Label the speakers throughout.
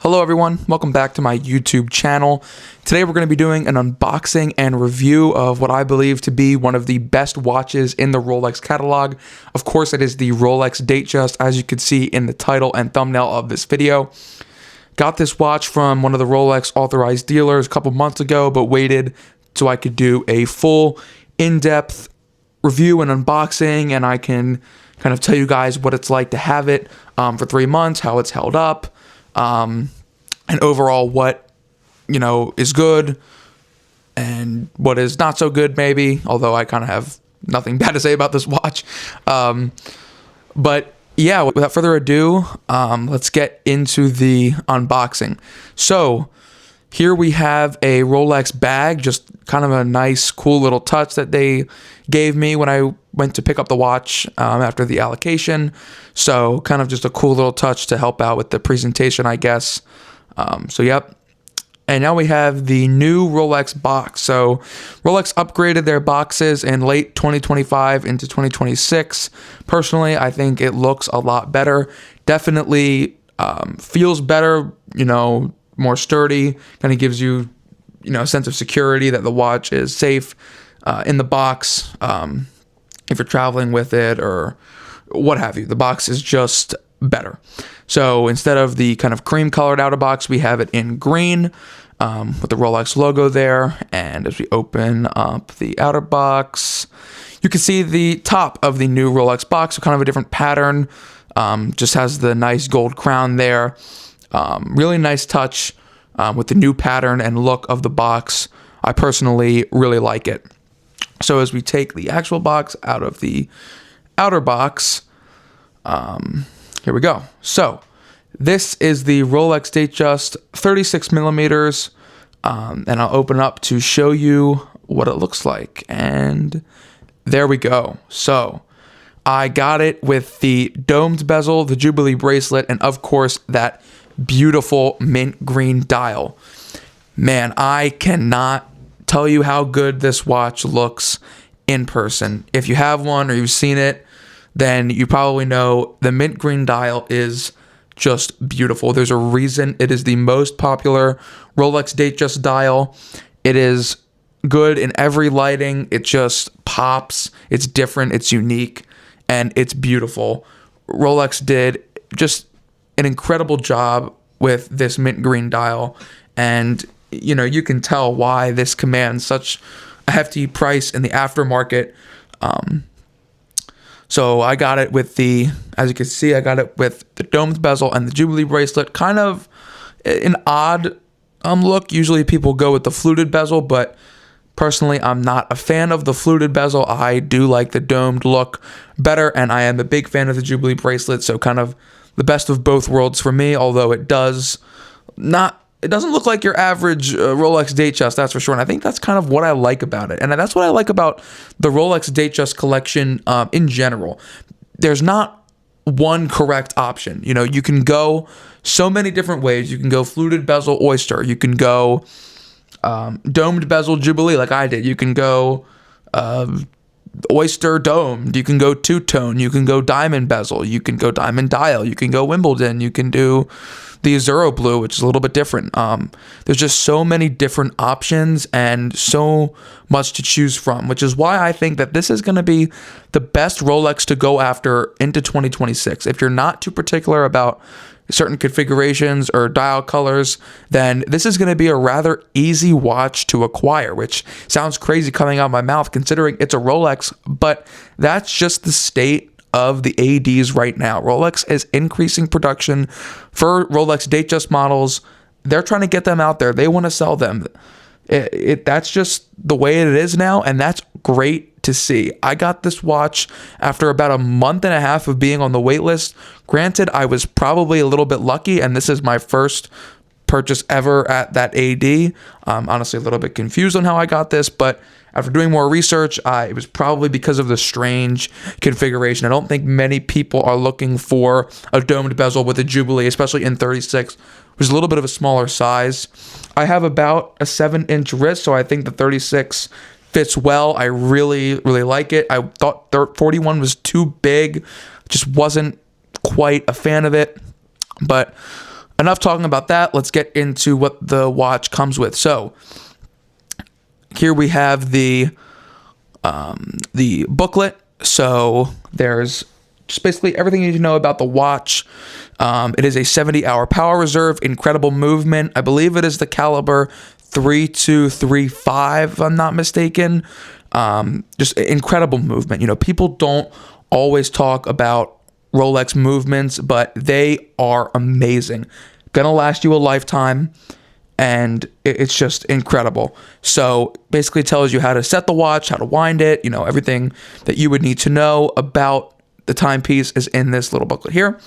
Speaker 1: Hello everyone, welcome back to my YouTube channel. Today we're going to be doing an unboxing and review of what I believe to be one of the best watches in the Rolex catalog. Of course, it is the Rolex Datejust, as you can see in the title and thumbnail of this video. Got this watch from one of the Rolex authorized dealers a couple months ago, but waited so I could do a full in-depth review and unboxing, and I can kind of tell you guys what it's like to have it for 3 months, how it's held up, and overall what, is good and what is not so good maybe, although I kind of have nothing bad to say about this watch. But yeah, without further ado, let's get into the unboxing. So here we have a Rolex bag, just kind of a nice, cool little touch that they gave me when I went to pick up the watch after the allocation. So kind of just a cool little touch to help out with the presentation, I guess. Yep. And now we have the new Rolex box. So Rolex upgraded their boxes in late 2025 into 2026. Personally, I think it looks a lot better. Definitely feels better, more sturdy, kind of gives you, a sense of security that the watch is safe in the box. If you're traveling with it or what have you, the box is just better. So instead of the kind of cream colored outer box, we have it in green with the Rolex logo there. And as we open up the outer box, you can see the top of the new Rolex box, so kind of a different pattern. Just has the nice gold crown there. Really nice touch with the new pattern and look of the box. I personally really like it. So as we take the actual box out of the outer box, here we go. So this is the Rolex Datejust 36 millimeters, and I'll open up to show you what it looks like. And there we go. So I got it with the domed bezel, the Jubilee bracelet, and of course that beautiful mint green dial. Man, I cannot tell you how good this watch looks in person. If you have one or you've seen it, then you probably know the mint green dial is just beautiful. There's a reason it is the most popular Rolex Datejust dial. It is good in every lighting. It just pops. It's different. It's unique. And it's beautiful. Rolex did just an incredible job with this mint green dial. And, you can tell why this commands such a hefty price in the aftermarket. So I got it with as you can see, I got it with the domed bezel and the Jubilee bracelet. Kind of an odd look. Usually people go with the fluted bezel, but personally, I'm not a fan of the fluted bezel. I do like the domed look better, and I am a big fan of the Jubilee bracelet, so kind of the best of both worlds for me, although it doesn't look like your average Rolex Datejust, that's for sure. And I think that's kind of what I like about it. And that's what I like about the Rolex Datejust collection in general. There's not one correct option. You can go so many different ways. You can go fluted bezel oyster. You can go domed bezel Jubilee like I did. You can go oyster domed. You can go two-tone. You can go diamond bezel. You can go diamond dial. You can go Wimbledon. You can do the Azuro blue, which is a little bit different. There's just so many different options and so much to choose from, which is why I think that this is going to be the best Rolex to go after into 2026. If you're not too particular about certain configurations or dial colors, then this is going to be a rather easy watch to acquire, which sounds crazy coming out of my mouth considering it's a Rolex, but that's just the state of the ADs right now. Rolex is increasing production for Rolex Datejust models. They're trying to get them out there. They want to sell them. That's just the way it is now, and that's great to see. I got this watch after about a month and a half of being on the wait list. Granted, I was probably a little bit lucky, and this is my first purchase ever at that AD. I'm honestly a little bit confused on how I got this, but after doing more research, it was probably because of the strange configuration. I don't think many people are looking for a domed bezel with a Jubilee, especially in 36, which is a little bit of a smaller size. I have about a 7-inch wrist, so I think the 36 fits well. I really, really like it. I thought 41 was too big. Just wasn't quite a fan of it. But enough talking about that. Let's get into what the watch comes with. So here we have the booklet. So there's just basically everything you need to know about the watch. It is a 70-hour power reserve, incredible movement. I believe it is the caliber 3235, if I'm not mistaken. Just incredible movement. You know, people don't always talk about Rolex movements, but they are amazing. Gonna last you a lifetime, and it's just incredible. So basically it tells you how to set the watch, how to wind it, you know, everything that you would need to know about the timepiece is in this little booklet here.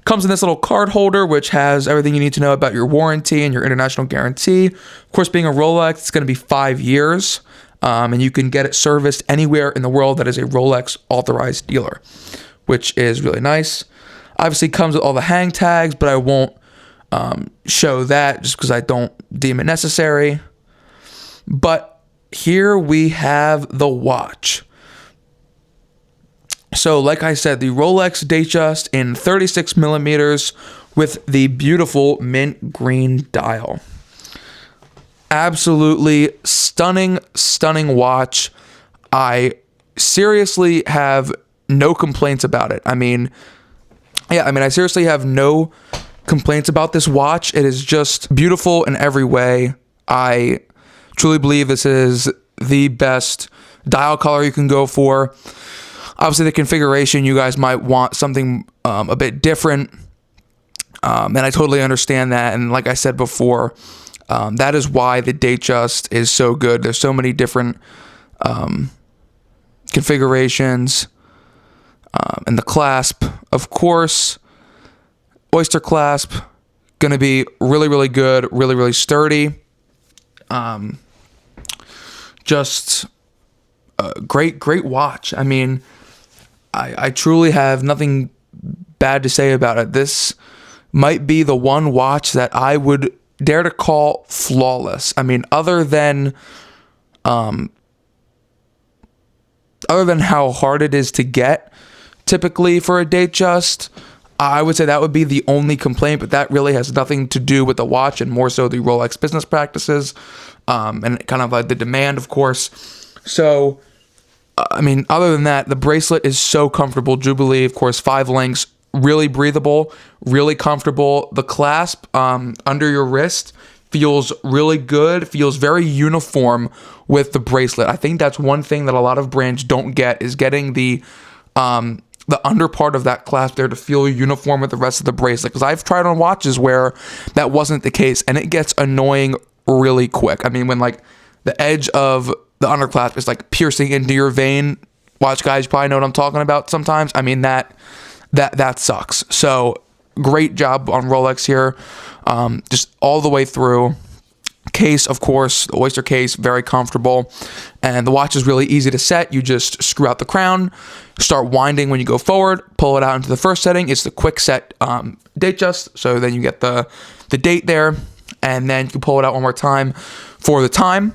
Speaker 1: Comes in this little card holder, which has everything you need to know about your warranty and your international guarantee. Of course, being a Rolex, it's going to be 5 years, and you can get it serviced anywhere in the world that is a Rolex authorized dealer, which is really nice. Obviously, comes with all the hang tags, but I won't show that just because I don't deem it necessary. But here we have the watch. So like I said, the Rolex Datejust in 36 millimeters with the beautiful mint green dial. Absolutely stunning, stunning watch. I seriously have no complaints about it. I seriously have no complaints about this watch. It is just beautiful in every way. I truly believe this is the best dial color you can go for. Obviously, the configuration, you guys might want something a bit different, and I totally understand that. And like I said before, that is why the Datejust is so good. There's so many different configurations, and the clasp, of course, oyster clasp, gonna be really, really good, really, really sturdy. Just a great watch. I mean, I truly have nothing bad to say about it. This might be the one watch that I would dare to call flawless. I mean, other than how hard it is to get typically for a Datejust, I would say that would be the only complaint, but that really has nothing to do with the watch and more so the Rolex business practices, and kind of like the demand, of course. So, I mean, other than that, the bracelet is so comfortable. Jubilee, of course, 5 links, really breathable, really comfortable. The clasp under your wrist feels really good, feels very uniform with the bracelet. I think that's one thing that a lot of brands don't get, is getting the under part of that clasp there to feel uniform with the rest of the bracelet. Because I've tried on watches where that wasn't the case, and it gets annoying really quick. I mean, when like the edge of the underclasp is like piercing into your vein. Watch guys, you probably know what I'm talking about sometimes. I mean, that sucks. So great job on Rolex here. Just all the way through. Case, of course, the oyster case, very comfortable. And the watch is really easy to set. You just screw out the crown, start winding when you go forward, pull it out into the first setting. It's the quick set Datejust. So then you get the date there, and then you can pull it out one more time for the time.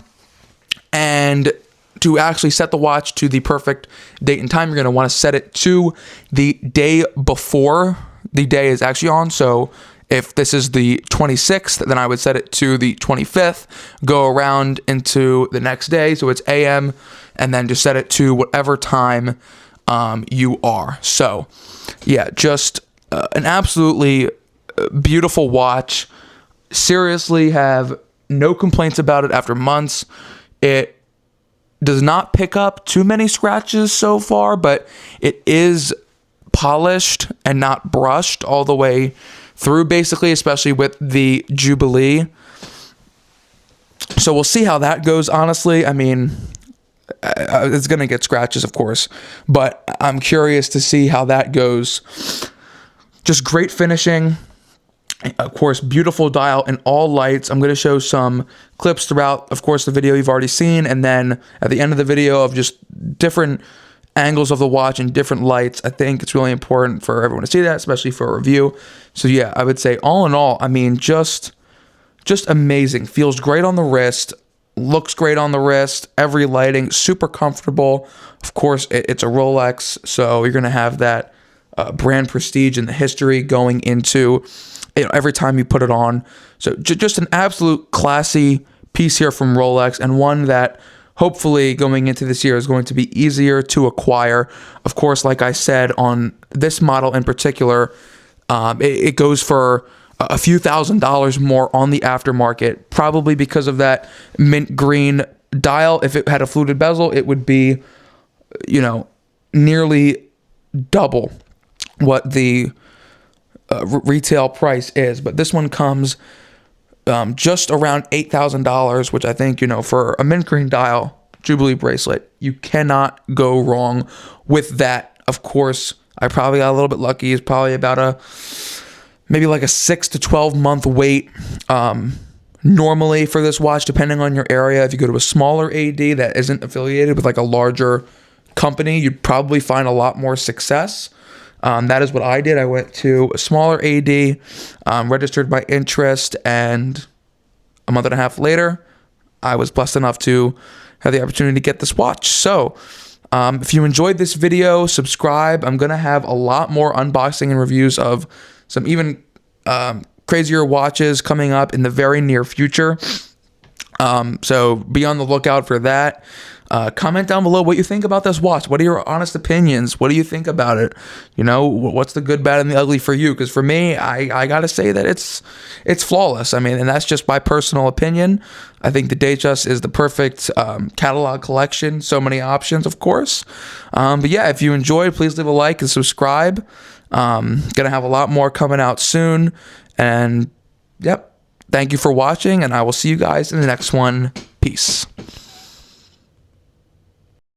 Speaker 1: And to actually set the watch to the perfect date and time, you're going to want to set it to the day before the day is actually on. So if this is the 26th, then I would set it to the 25th, go around into the next day. So it's AM, and then just set it to whatever time you are. So yeah, just an absolutely beautiful watch. Seriously have no complaints about it after months. It does not pick up too many scratches so far, but it is polished and not brushed all the way through, basically, especially with the Jubilee. So we'll see how that goes, honestly. I mean, it's going to get scratches, of course, but I'm curious to see how that goes. Just great finishing. Of course, beautiful dial in all lights. I'm going to show some clips throughout, of course, the video you've already seen, and then at the end of the video of just different angles of the watch and different lights. I think it's really important for everyone to see that, especially for a review. So yeah, I would say all in all, I mean, just amazing. Feels great on the wrist, looks great on the wrist, every lighting, super comfortable. Of course, it's a Rolex, so you're going to have that brand prestige and the history going into every time you put it on. So just an absolute classy piece here from Rolex, and one that hopefully going into this year is going to be easier to acquire. Of course, like I said, on this model in particular, it goes for a few $1,000s more on the aftermarket, probably because of that mint green dial. If it had a fluted bezel, it would be, nearly double what the retail price is. But this one comes just around $8,000, which I think, for a mint green dial Jubilee bracelet, you cannot go wrong with that. Of course, I probably got a little bit lucky. It's probably about maybe like a 6 to 12 month wait normally for this watch, depending on your area. If you go to a smaller AD that isn't affiliated with like a larger company, you'd probably find a lot more success. That is what I did. I went to a smaller AD, registered my interest, and a month and a half later, I was blessed enough to have the opportunity to get this watch. So if you enjoyed this video, subscribe. I'm going to have a lot more unboxing and reviews of some even crazier watches coming up in the very near future. So be on the lookout for that. Comment down below what you think about this watch. What are your honest opinions? What do you think about it? What's the good, bad, and the ugly for you? Because for me, I gotta say that it's flawless. I mean, and that's just my personal opinion. I think the Datejust is the perfect catalog collection. So many options, of course. But yeah, if you enjoyed, please leave a like and subscribe. Gonna have a lot more coming out soon. And yep, thank you for watching, and I will see you guys in the next one. Peace.